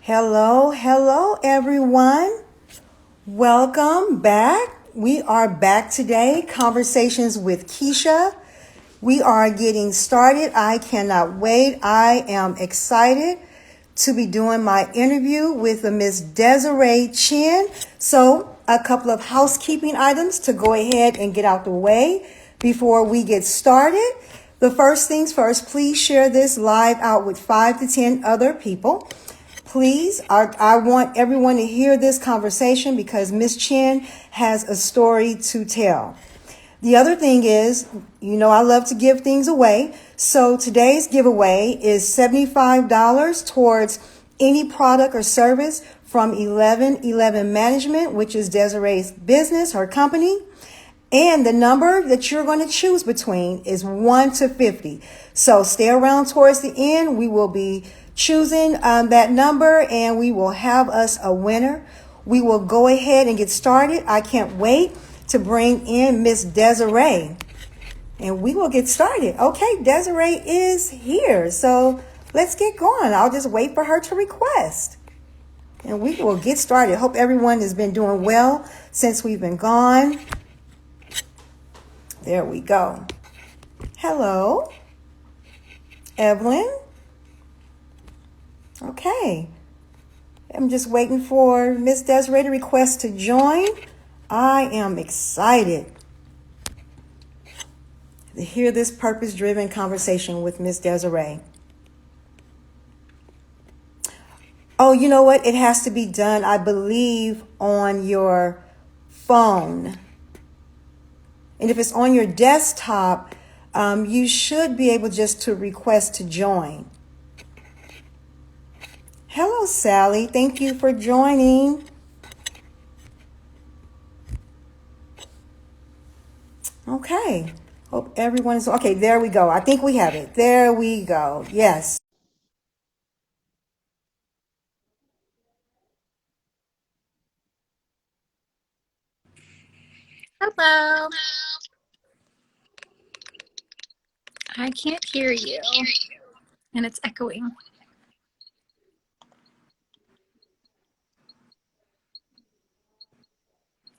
Hello, hello, everyone. Welcome back. We are back today, Conversations with Kisha. We are getting started. I cannot wait. I am excited to be doing my interview with the Miss Desiree Chinn. So, a couple of housekeeping items to go ahead and get out the way before we get started. The first things first, please share this live out with 5 to 10 other people. Please, I want everyone to hear this conversation because Miss Chinn has a story to tell. The other thing is, I love to give things away. So today's giveaway is $75 towards any product or service from 1111 Management, which is Desiree's business, her company. And the number that you're going to choose between is 1 to 50. So stay around towards the end. We will be choosing that number and we will have us a winner. We will go ahead and get started. I can't wait to bring in Miss Desiree and we will get started. Okay, Desiree is here. So let's get going. I'll just wait for her to request and we will get started. Hope everyone has been doing well since we've been gone. There we go. Hello, Evelyn. Okay. I'm just waiting for Miss Desiree to request to join. I am excited to hear this purpose-driven conversation with Miss Desiree. Oh, you know what? It has to be done, I believe, on your phone. And if it's on your desktop, you should be able just to request to join. Hello, Sally. Thank you for joining. Okay. Hope everyone is okay. There we go. I think we have it. There we go. Yes. Hello. I can't hear you, and it's echoing.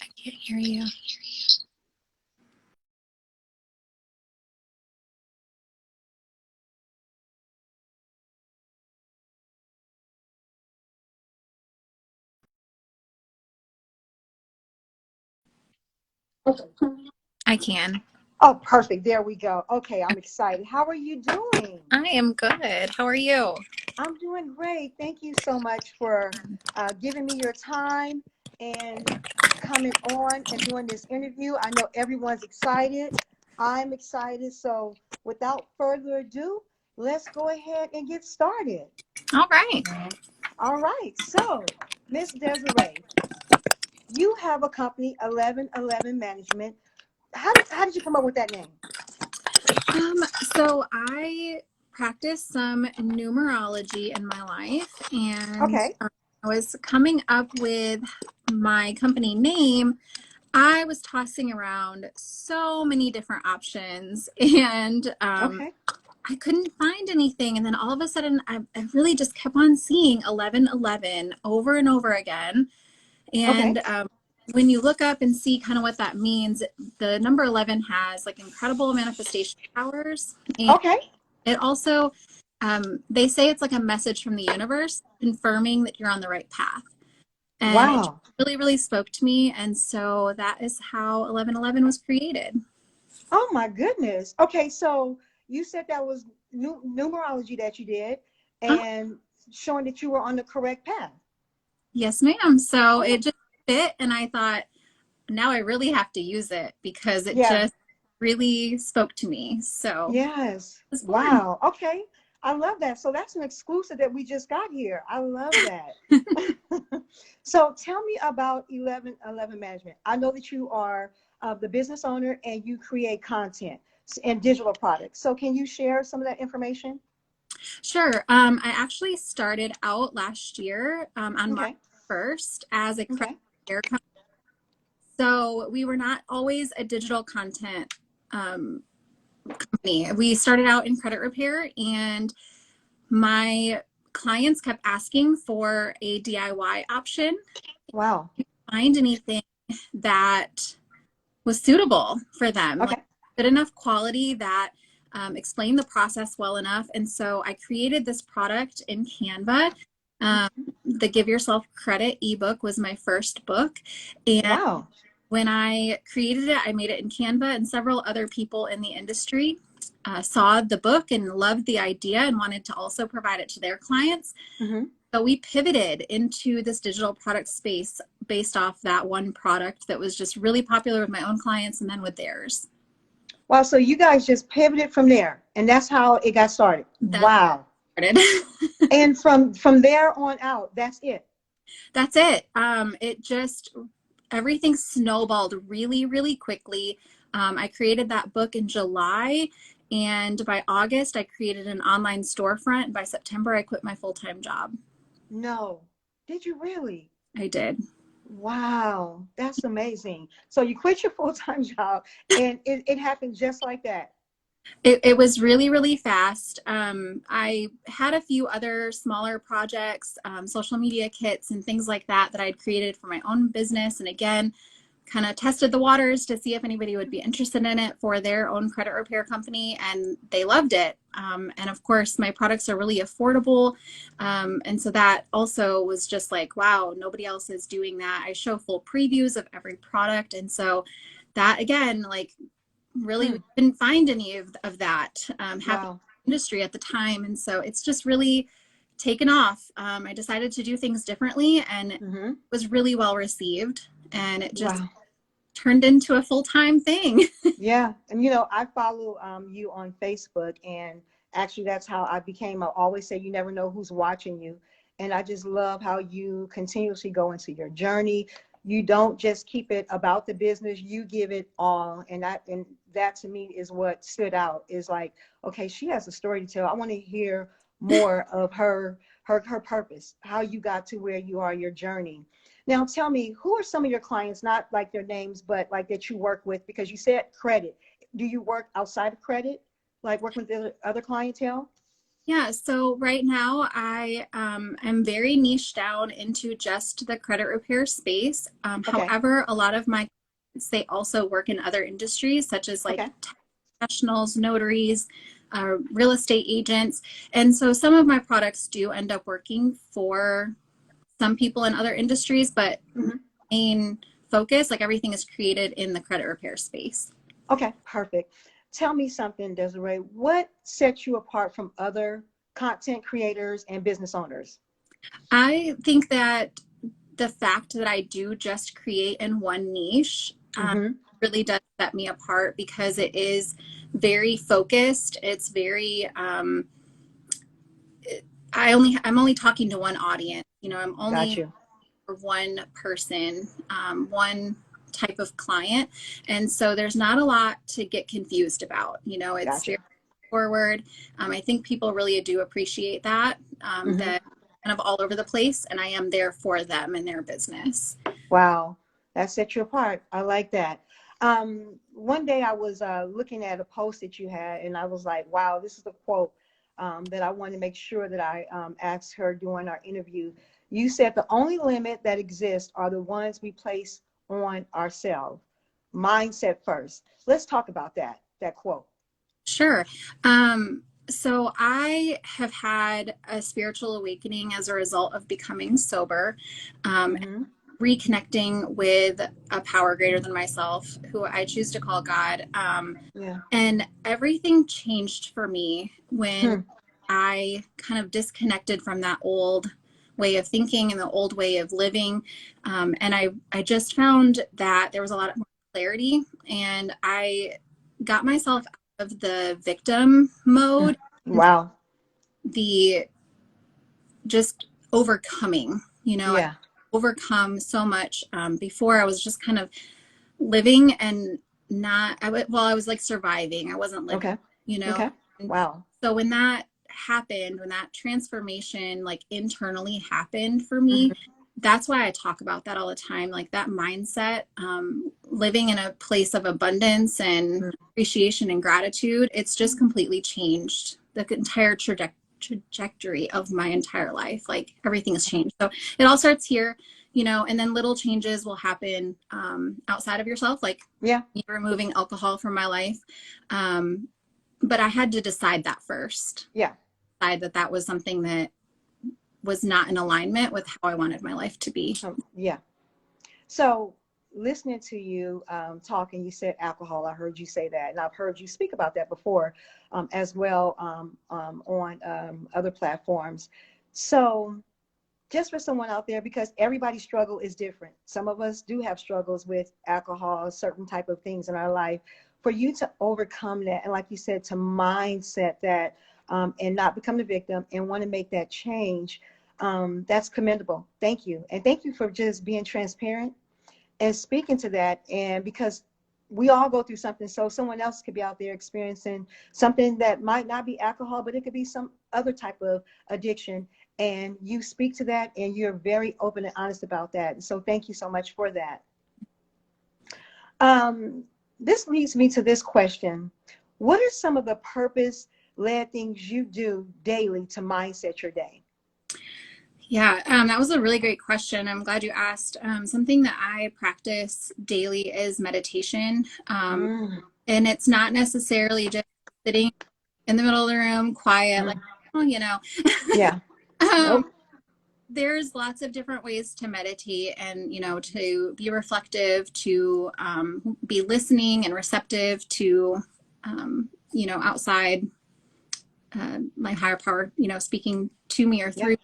I can't hear you. I can. Oh, perfect. There we go. Okay, I'm excited. How are you doing? I am good. How are you? I'm doing great. Thank you so much for giving me your time and coming on and doing this interview. I know everyone's excited. I'm excited. So without further ado, let's go ahead and get started. All right. All right. So, Miss Desiree, you have a company, 1111 Management. How did you come up with that name? So I practice some numerology in my life, and Okay. I was coming up with my company name. I was tossing around so many different options, and Okay. I couldn't find anything. And then all of a sudden, I really just kept on seeing 1111 over and over again. Okay. And when you look up and see kind of what that means, the number 11 has like incredible manifestation powers. And Okay. it also, they say it's like a message from the universe confirming that you're on the right path. And it Wow. really, really spoke to me. And so that is how 1111 was created. Oh my goodness. Okay, so you said that was numerology that you did and showing that you were on the correct path. Yes, ma'am. So Oh my, it just fit, and I thought, now I really have to use it because it yeah. just really spoke to me. So Yes. I was born. Wow. Okay. I love that. So that's an exclusive that we just got here. I love that. So tell me about 1111 Management. I know that you are the business owner and you create content and digital products. So can you share some of that information? Sure. I actually started out last year on March Okay. 1st as a credit Okay. repair company. So we were not always a digital content company. We started out in credit repair, and my clients kept asking for a DIY option. Wow. Find anything that was suitable for them, Okay. like good enough quality that explained the process well enough. And so I created this product in Canva. The Give Yourself Credit ebook was my first book. And Wow. when I created it, I made it in Canva, and several other people in the industry saw the book and loved the idea and wanted to also provide it to their clients. Mm-hmm. So we pivoted into this digital product space based off that one product that was just really popular with my own clients and then with theirs. Wow. So you guys just pivoted from there, and that's how it got started. That's Wow. started. And from there on out, that's it. That's it. It just, everything snowballed really, really quickly. I created that book in July, and by August, I created an online storefront. By September, I quit my full-time job. No. Did you really? I did. Wow. That's amazing. So you quit your full-time job, and it happened just like that. It was really, really fast. I had a few other smaller projects, social media kits and things like that that I'd created for my own business. And again, kind of tested the waters to see if anybody would be interested in it for their own credit repair company, and they loved it. And of course, my products are really affordable. And so that also was just like, wow, nobody else is doing that. I show full previews of every product. And so that, again, like, really we didn't find any of that happening in the industry at the time. And so it's just really taken off. I decided to do things differently, and it was really well received, and it just turned into a full-time thing. Yeah. And you know, I follow you on Facebook, and actually that's how I became. I always say you never know who's watching you. And I just love how you continuously go into your journey. You don't just keep it about the business, you give it all. And that to me is what stood out, is like, okay, she has a story to tell. I want to hear more of her purpose, how you got to where you are, your journey. Now tell me, who are some of your clients, not like their names, but like that you work with? Because you said credit. Do you work outside of credit, like working with the other clientele? Yeah, so right now I am very niche down into just the credit repair space. Okay. However, a lot of my clients, they also work in other industries, such as like professionals, notaries, real estate agents. And so some of my products do end up working for some people in other industries, but main focus, like everything is created in the credit repair space. Okay, perfect. Tell me something, Desiree. What sets you apart from other content creators and business owners? I think that the fact that I do just create in one niche really does set me apart, because it is very focused. It's very, I'm only talking to one audience. You know, I'm only for one person, one type of client. And so there's not a lot to get confused about. You know, it's very forward. I think people really do appreciate that, that kind of all over the place, and I am there for them and their business. Wow, that sets you apart. I like that. One day I was looking at a post that you had, and I was like, wow, this is a quote that I wanted to make sure that I asked her during our interview. You said the only limit that exists are the ones we place on ourselves. Mindset first. Let's talk about that quote. Sure. So I have had a spiritual awakening as a result of becoming sober, reconnecting with a power greater than myself, who I choose to call God. And everything changed for me when I kind of disconnected from that old way of thinking and the old way of living. And I just found that there was a lot more clarity, and I got myself out of the victim mode. Wow. The just overcoming, you know, I overcome so much. Before I was just kind of living and I was like surviving. I wasn't living, you know. Wow. So when that happened, when that transformation like internally happened for me, that's why I talk about that all the time, like that mindset, living in a place of abundance and appreciation and gratitude. It's just completely changed the entire trajectory of my entire life. Like everything has changed. So it all starts here, you know, and then little changes will happen outside of yourself, like removing alcohol from my life. But I had to decide that first. Yeah. Decide that that was something that was not in alignment with how I wanted my life to be. Yeah. So listening to you talking, you said alcohol. I heard you say that, and I've heard you speak about that before as well on other platforms. So just for someone out there, because everybody's struggle is different. Some of us do have struggles with alcohol, certain type of things in our life. For you to overcome that, and like you said, to mindset that and not become the victim and want to make that change, that's commendable. Thank you. And thank you for just being transparent and speaking to that. And because we all go through something, so someone else could be out there experiencing something that might not be alcohol, but it could be some other type of addiction. And you speak to that, and you're very open and honest about that. So thank you so much for that. This leads me to this question. What are some of the purpose-led things you do daily to mindset your day? Yeah, that was a really great question. I'm glad you asked. Something that I practice daily is meditation. And it's not necessarily just sitting in the middle of the room, quiet, like, oh, you know. Yeah. Nope. There's lots of different ways to meditate and, you know, to be reflective, to be listening and receptive to, you know, outside my higher power, you know, speaking to me or through.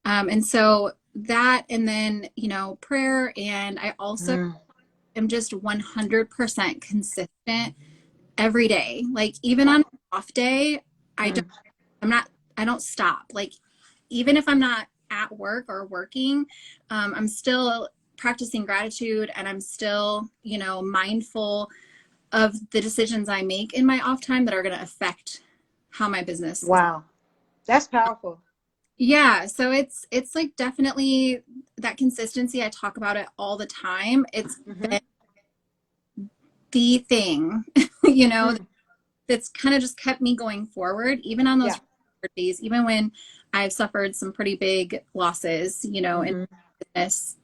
And so that, and then, you know, prayer. And I also am just 100% consistent every day. Like even on an off day, I don't stop. Like even if I'm not at work or working, I'm still practicing gratitude, and I'm still, you know, mindful of the decisions I make in my off time that are going to affect how my business. Wow. That's powerful. Yeah. So it's like definitely that consistency. I talk about it all the time. It's been the thing, you know, that's kind of just kept me going forward, even on those days, even when I've suffered some pretty big losses, you know, in business.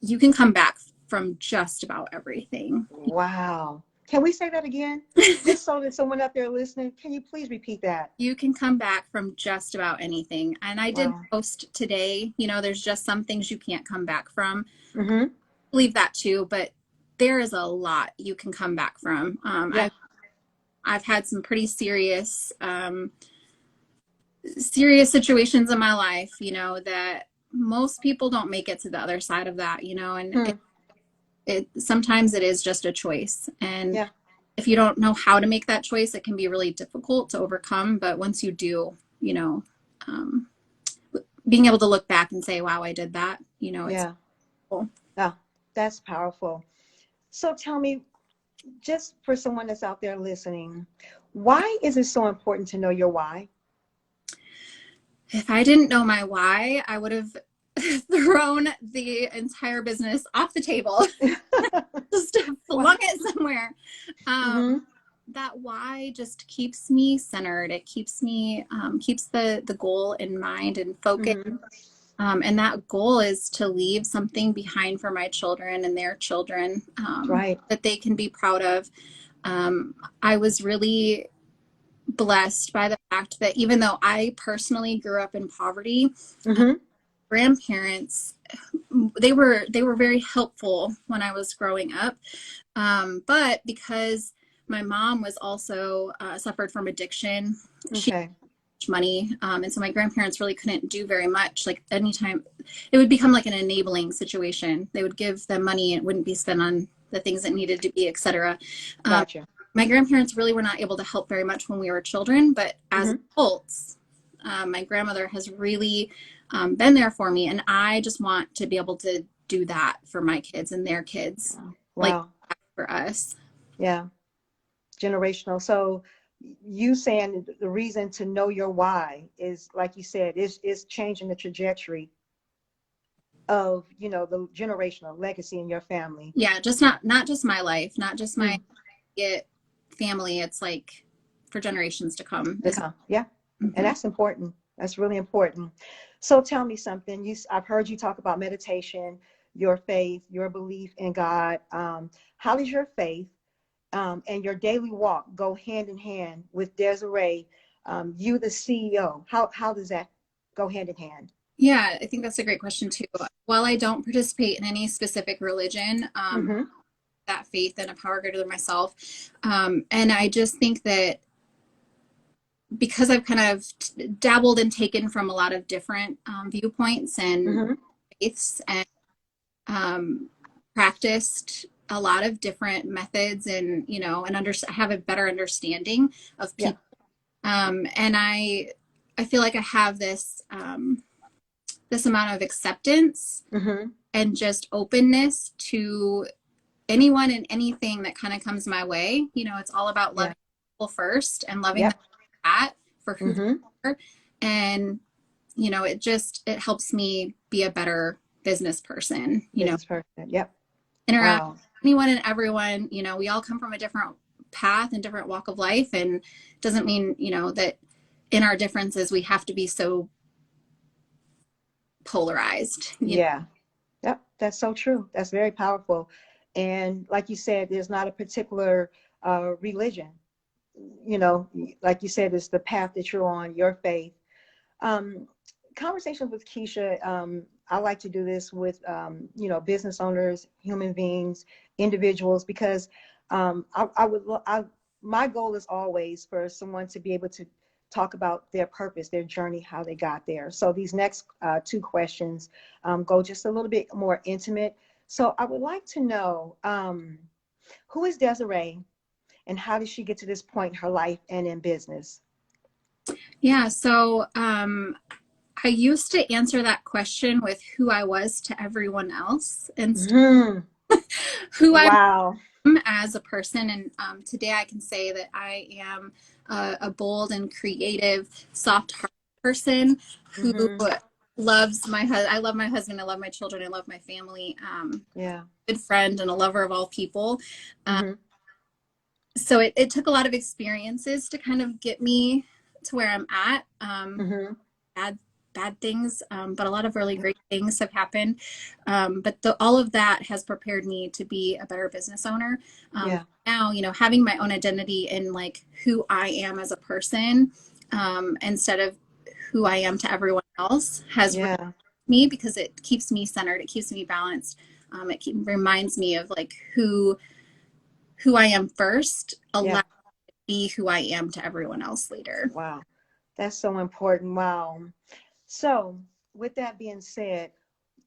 You can come back from just about everything. Wow. Can we say that again? Just so that someone out there listening, can you please repeat that? You can come back from just about anything. And I did post today, you know, there's just some things you can't come back from. I believe that too, but there is a lot you can come back from. I've had some pretty serious situations in my life, you know, that most people don't make it to the other side of that, you know, and it sometimes it is just a choice. And if you don't know how to make that choice, it can be really difficult to overcome. But once you do, you know, being able to look back and say, wow, I did that, you know, it's cool. Yeah, that's powerful. So tell me, just for someone that's out there listening, why is it so important to know your why? If I didn't know my why, I would have thrown the entire business off the table, just flung it somewhere. That why just keeps me centered. It keeps me, keeps the goal in mind and focus. And that goal is to leave something behind for my children and their children, that they can be proud of. I was really blessed by the fact that even though I personally grew up in poverty, grandparents, they were very helpful when I was growing up. But because my mom was also suffered from addiction, she had money, and so my grandparents really couldn't do very much. Like anytime, it would become like an enabling situation. They would give them money and it wouldn't be spent on the things that needed to be, etc. Gotcha. My grandparents really were not able to help very much when we were children, but as adults, my grandmother has really been there for me, and I just want to be able to do that for my kids and their kids, like for us. Yeah, generational. So you saying the reason to know your why is, like you said, is changing the trajectory of, you know, the generational legacy in your family. Yeah, just not just my life, not just my family. It's like for generations to come. Yeah. And Mhm. that's important. That's really important. So tell me something. I've heard you talk about meditation, your faith, your belief in God. How does your faith and your daily walk go hand in hand with Desiree, you the CEO? How does that go hand in hand? Yeah, I think that's a great question too. While I don't participate in any specific religion, Mm-hmm. that faith in a power greater than myself, and I just think that because I've kind of dabbled and taken from a lot of different viewpoints and Mm-hmm. faiths and um, practiced a lot of different methods and have a better understanding of Yeah. people, and I feel like I have this amount of acceptance Mm-hmm. and just openness to anyone and anything that kind of comes my way. It's all about Yeah. loving people first and loving them Yep. that for who they Mm-hmm. are. And, it helps me be a better business person, Business person. Yep. interact Wow. with anyone and everyone. We all come from a different path and different walk of life. And it doesn't mean, that in our differences, we have to be so polarized. Yeah. Yep. That's so true. That's very powerful. And like you said, there's not a particular religion. You know, like you said, it's the path that you're on, your faith. Um, Conversations with Kisha, I like to do this with, business owners, human beings, individuals, because my goal is always for someone to be able to talk about their purpose, their journey, how they got there. So these next two questions go just a little bit more intimate. So I would like to know, who is Desiree and how did she get to this point in her life and in business? Yeah. So, I used to answer that question with who I was to everyone else instead Hmm. of who I Wow. am as a person. And today I can say that I am a bold and creative, soft-hearted person who Hmm. loves I love my husband. I love my children. I love my family. Yeah. Good friend and a lover of all people. Um, Hmm. so it took a lot of experiences to kind of get me to where I'm at. Hmm. Bad bad things, but a lot of really great things have happened. But all of that has prepared me to be a better business owner. Yeah. Now, having my own identity in like who I am as a person, instead of who I am to everyone else, has really Yeah. helped me because it keeps me centered. It keeps me balanced. Reminds me of like who I am first, allow Yeah. me to be who I am to everyone else later. Wow. That's so important. Wow. So, with that being said,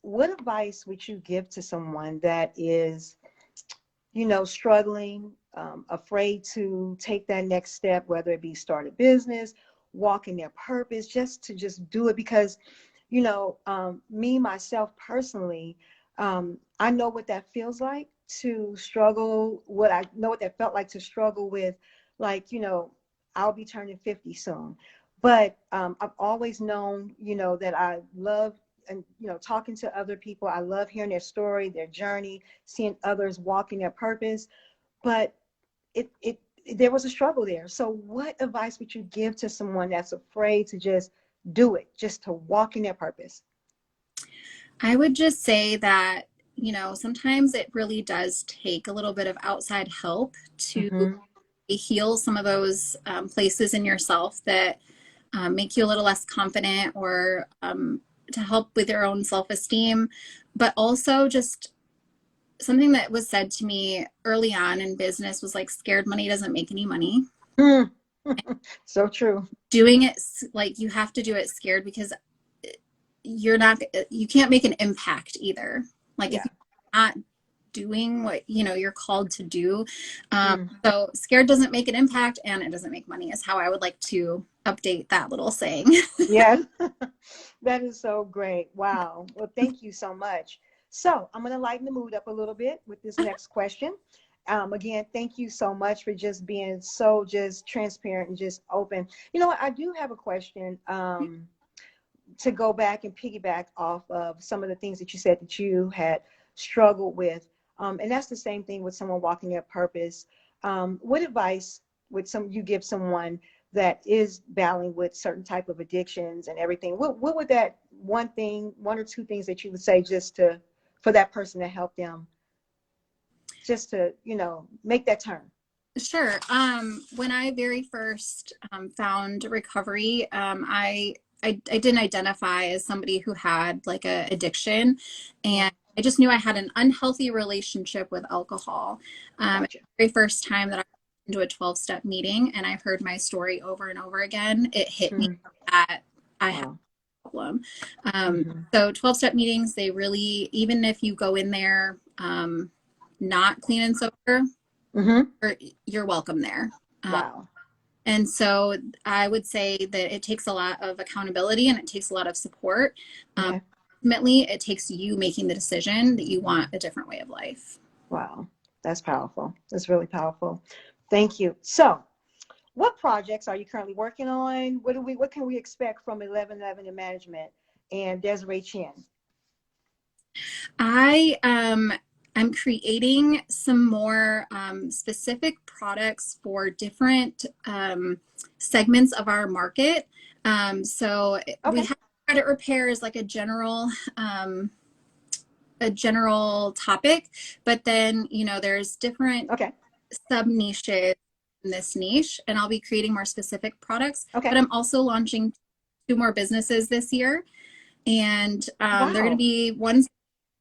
what advice would you give to someone that is, struggling, afraid to take that next step, whether it be start a business, walk in their purpose, just do it? Because, me, myself personally, I know what that feels like to struggle, what I know what that felt like to struggle with, like, I'll be turning 50 soon. But I've always known, that I love and talking to other people. I love hearing their story, their journey, seeing others walking their purpose. But it there was a struggle there. So what advice would you give to someone that's afraid to just do it, just to walk in their purpose? I would just say that, sometimes it really does take a little bit of outside help to Mm-hmm. heal some of those places in yourself that make you a little less confident or to help with your own self esteem. But also, just something that was said to me early on in business was like, scared money doesn't make any money. Mm. So true. Doing it, like, you have to do it scared because you can't make an impact either. Like, if Yeah. you're not doing what you're called to do, Mm. so scared doesn't make an impact and it doesn't make money is how I would like to update that little saying. Yeah. That is so great. Wow. Well, thank you so much. So I'm going to lighten the mood up a little bit with this next question. Again, thank you so much for just being so just transparent and just open. You know what? I do have a question. To go back and piggyback off of some of the things that you said that you had struggled with. And that's the same thing with someone walking their purpose. What advice would you give someone that is battling with certain type of addictions and everything, what would that one or two things that you would say for that person to help them just to, make that turn? Sure. When I very first found recovery, I didn't identify as somebody who had like a addiction, and I just knew I had an unhealthy relationship with alcohol. Gotcha. The very first time that I went into a 12-step meeting and I heard my story over and over again, it hit me that I had Wow. a problem. So 12-step meetings, they really, even if you go in there not clean and sober, you're welcome there. Wow. And so I would say that it takes a lot of accountability and it takes a lot of support. Okay. Ultimately, it takes you making the decision that you want a different way of life. Wow. That's powerful. That's really powerful. Thank you. So, what projects are you currently working on? What can we expect from 1111 in management and Desiree Chinn? I'm creating some more specific products for different segments of our market. So we have credit repair as like a general topic, but then there's different sub niches in this niche, and I'll be creating more specific products. But I'm also launching 2 more businesses this year, and they're going to be one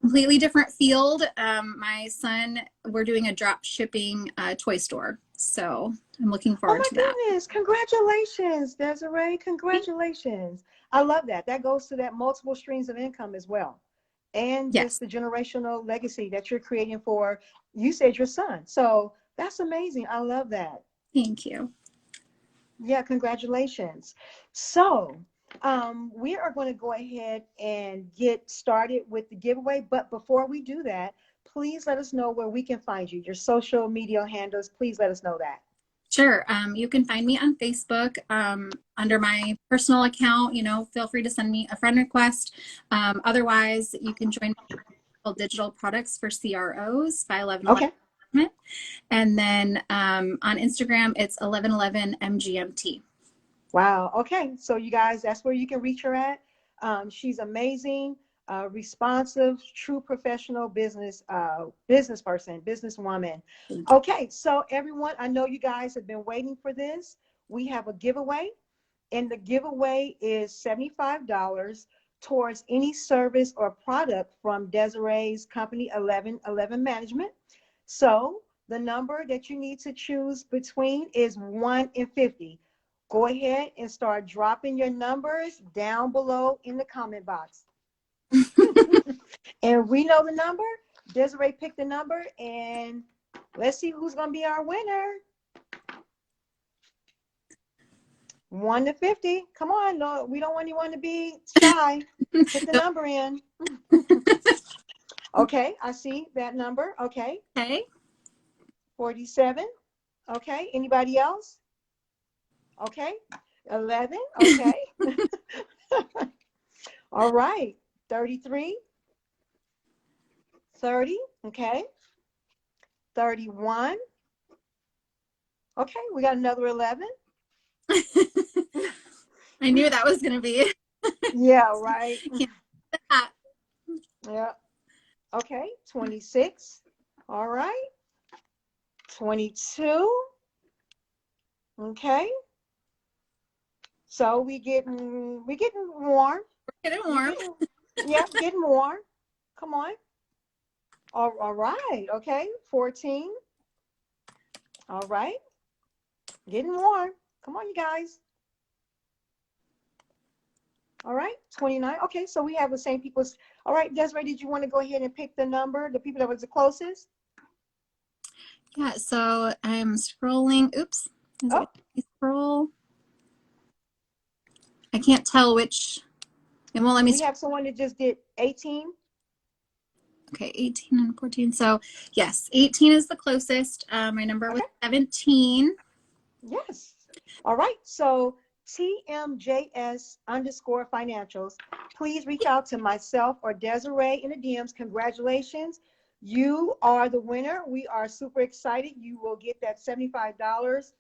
completely different field. My son, we're doing a drop shipping toy store. So I'm looking forward to that. Oh my goodness. Congratulations, Desiree. Congratulations. I love that. That goes to that multiple streams of income as well. And just the generational legacy that you're creating for, you said, your son. So that's amazing. I love that. Thank you. Yeah, congratulations. So we are going to go ahead and get started with the giveaway. But before we do that, please let us know where we can find you, your social media handles. Please let us know that. Sure. You can find me on Facebook under my personal account. Feel free to send me a friend request. Otherwise, you can join Digital Products for CROs by 1111. And then on Instagram, it's 1111 MGMT. Wow. Okay. So you guys, that's where you can reach her at. She's amazing, responsive, true professional business person, businesswoman. Okay. So everyone, I know you guys have been waiting for this. We have a giveaway, and the giveaway is $75 towards any service or product from Desiree's company, 1111 Management. So the number that you need to choose between is 1 and 50. Go ahead and start dropping your numbers down below in the comment box. And we know the number. Desiree picked the number, and let's see who's going to be our winner. 1 to 50. Come on, no, we don't want anyone to be shy. Put the number in. Okay, I see that number. Okay. 47. Okay, anybody else? Okay, 11. Okay. All right, 33. 30. Okay. 31. Okay, we got another 11. I knew that was going to be. Yeah, right. Yeah. Okay, 26. All right. 22. Okay. So we're getting warm. Getting warm. Getting warm. Come on. All right. Okay. 14. All right. Getting warm. Come on, you guys. All right. 29. Okay. So we have the same people. All right. Desiree, did you want to go ahead and pick the number, the people that was the closest? Yeah. So I'm scrolling. Oops. Scroll. I can't tell which. And well, let me. We have someone that just did 18. Okay, 18 and 14. So yes, 18 is the closest. My number was 17. Yes. All right. So TMJS_financials. Please reach out to myself or Desiree in the DMs. Congratulations. You are the winner. We are super excited. You will get that $75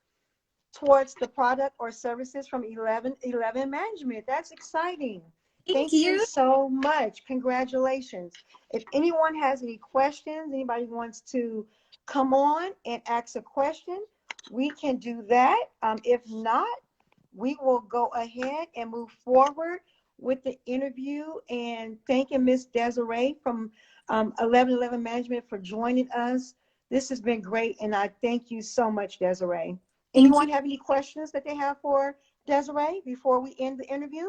towards the product or services from 1111 Management. That's exciting. Thank Thank you you. so much. Congratulations. If anyone has any questions, anybody wants to come on and ask a question, we can do that. If not, we will go ahead and move forward with the interview, and thanking Miss Desiree from 1111 Management for joining us. This has been great, and I thank you so much, Desiree. Thank you. Anyone have any questions that they have for Desiree before we end the interview?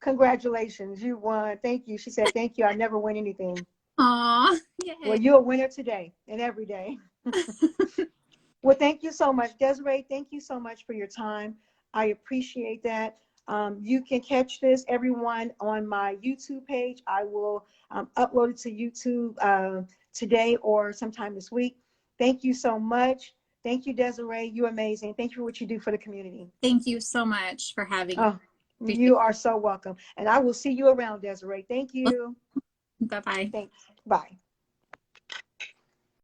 Congratulations, you won. Thank you. She said, thank you. I never win anything. Aw, Well, yay. you're a winner today and every day. Well, thank you so much, Desiree. Thank you so much for your time. I appreciate that. You can catch this, everyone, on my YouTube page. I will upload it to YouTube today or sometime this week. Thank you so much. Thank you, Desiree. You're amazing. Thank you for what you do for the community. Thank you so much for having me. Oh, you are so welcome. And I will see you around, Desiree. Thank you. Bye-bye. Thanks. Bye.